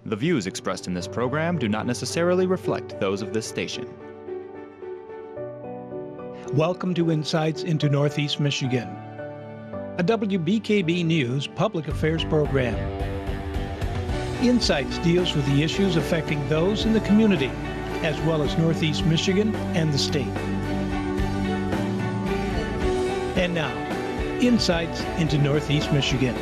The views expressed in this program do not necessarily reflect those of this station. Welcome to Insights into Northeast Michigan, a WBKB News public affairs program. Insights deals with the issues affecting those in the community, as well as Northeast Michigan and the state. And now, Insights into Northeast Michigan.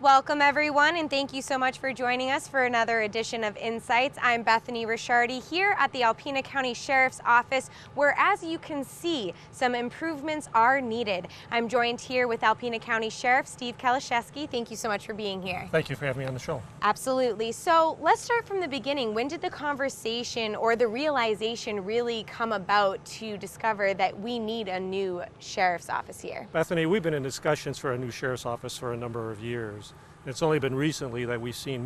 Welcome everyone, and thank you so much for joining us for another edition of Insights. I'm Bethany Ricciardi here at the Alpena County Sheriff's Office, where, as you can see, some improvements are needed. I'm joined here with Alpena County Sheriff Steve Kaliszewski. Thank you so much for being here. Thank you for having me on the show. Absolutely. So let's start from the beginning. When did the conversation or the realization really come about to discover that we need a new sheriff's office here? Bethany, we've been in discussions for a new sheriff's office for a number of years. It's only been recently that we've seen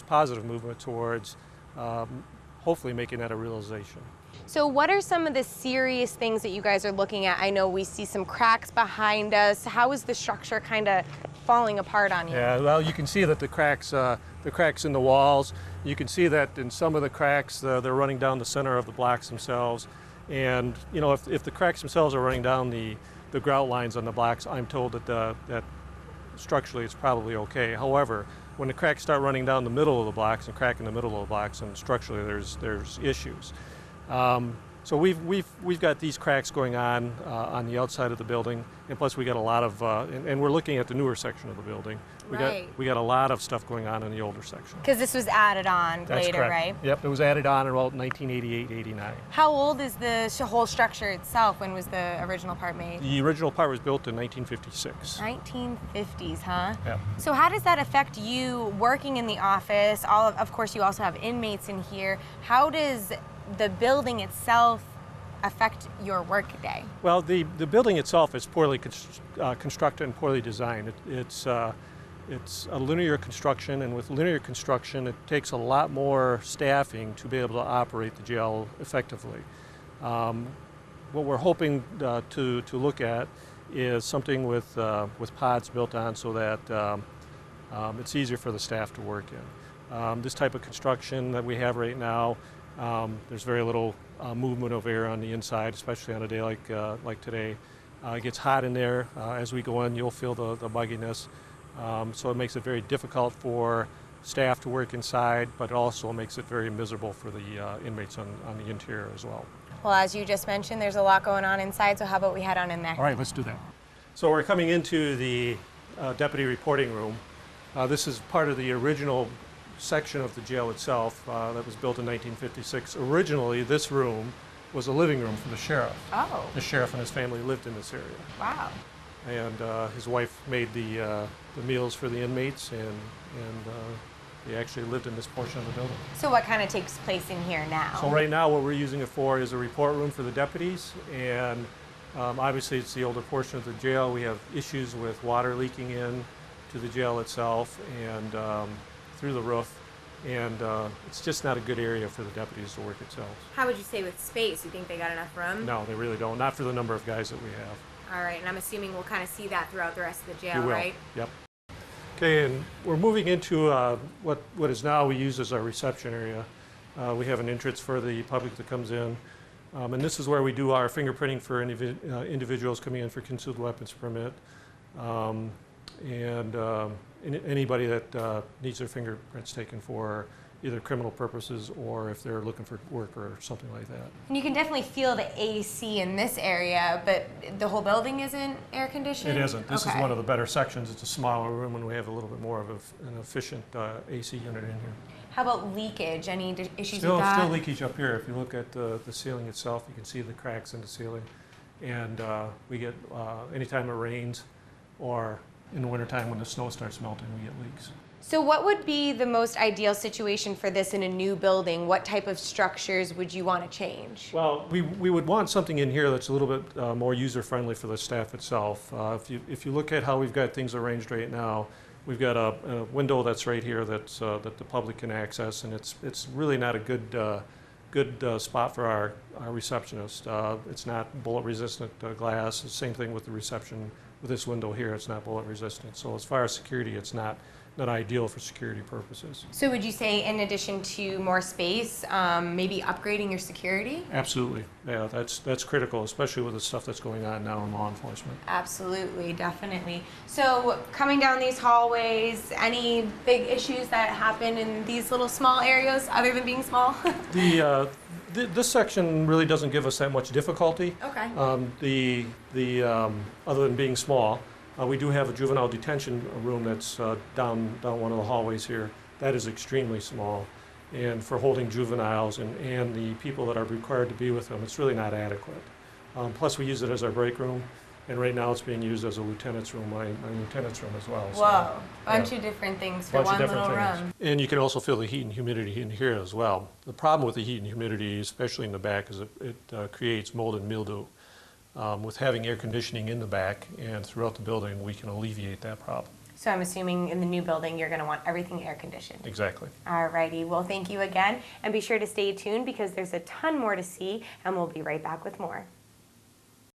positive movement towards hopefully making that a realization. So what are some of the serious things that you guys are looking at? I know we see some cracks behind us. How is the structure kind of falling apart on you? Yeah, well, you can see that the cracks in the walls. You can see that in some of the cracks, they're running down the center of the blocks themselves. And you know, if the cracks themselves are running down the grout lines on the blocks, I'm told that structurally it's probably okay. However, when the cracks start running down the middle of the blocks and cracking the middle of the blocks, and structurally there's issues. So we've got these cracks going on the outside of the building, and plus we got a lot of and we're looking at the newer section of the building. We got a lot of stuff going on in the older section. Because this was added on later, correct. Right? Yep, it was added on in about 1988-89. How old is the whole structure itself? When was the original part made? The original part was built in 1956. 1950s, huh? Yep. So how does that affect you working in the office? Of course, you also have inmates in here. How does the building itself affect your work day? Well, the building itself is poorly constructed and poorly designed. It's a linear construction, and with linear construction, it takes a lot more staffing to be able to operate the jail effectively. What we're hoping to look at is something with pods built on so that it's easier for the staff to work in. This type of construction that we have right now, there's very little movement of air on the inside, especially on a day like today. It gets hot in there. As we go in, you'll feel the mugginess. So it makes it very difficult for staff to work inside, but it also makes it very miserable for the inmates on the interior as well. Well, as you just mentioned, there's a lot going on inside, so how about we head on in there? All right, let's do that. So we're coming into the deputy reporting room. This is part of the original section of the jail itself that was built in 1956. Originally, this room was a living room for the sheriff. Oh. The sheriff and his family lived in this area. Wow. And his wife made the meals for the inmates, and they actually lived in this portion of the building. So what kind of takes place in here now? So right now what we're using it for is a report room for the deputies, and obviously it's the older portion of the jail. We have issues with water leaking in to the jail itself and through the roof, and it's just not a good area for the deputies to work itself. How would you say with space? You think they got enough room? No, they really don't, not for the number of guys that we have. All right, and I'm assuming we'll kind of see that throughout the rest of the jail, You will. right? Yep. Okay, and we're moving into what is now we use as our reception area. We have an entrance for the public that comes in, and this is where we do our fingerprinting for individuals coming in for concealed weapons permit, and anybody that needs their fingerprints taken for either criminal purposes or if they're looking for work or something like that. And you can definitely feel the AC in this area, but the whole building isn't air conditioned? It isn't. This Okay. is one of the better sections. It's a smaller room, and we have a little bit more of an efficient AC unit in here. How about leakage? Any issues with that? Still leakage up here. If you look at the ceiling itself, you can see the cracks in the ceiling. And we get, anytime it rains or in the wintertime when the snow starts melting, we get leaks. So what would be the most ideal situation for this in a new building? What type of structures would you want to change? Well, we would want something in here that's a little bit more user-friendly for the staff itself. If you look at how we've got things arranged right now, we've got a window that's right here that the public can access, and it's really not a good good spot for our receptionist. It's not bullet resistant glass. The same thing with the reception with this window here. It's not bullet resistant. So as far as security, it's not ideal for security purposes. So would you say in addition to more space, maybe upgrading your security? Absolutely. Yeah, that's critical, especially with the stuff that's going on now in law enforcement. Absolutely, definitely. So coming down these hallways, any big issues that happen in these little small areas other than being small? This section really doesn't give us that much difficulty. Okay. Other than being small, we do have a juvenile detention room that's down one of the hallways here. That is extremely small, and for holding juveniles and the people that are required to be with them, it's really not adequate. Plus, we use it as our break room, and right now it's being used as a lieutenant's room, my lieutenant's room as well. Whoa, So, bunch yeah. of different things for one little room. And you can also feel the heat and humidity in here as well. The problem with the heat and humidity, especially in the back, is it creates mold and mildew. With having air conditioning in the back and throughout the building, we can alleviate that problem. So I'm assuming in the new building, you're going to want everything air conditioned. Exactly. Alrighty, well thank you again, and be sure to stay tuned because there's a ton more to see, and we'll be right back with more.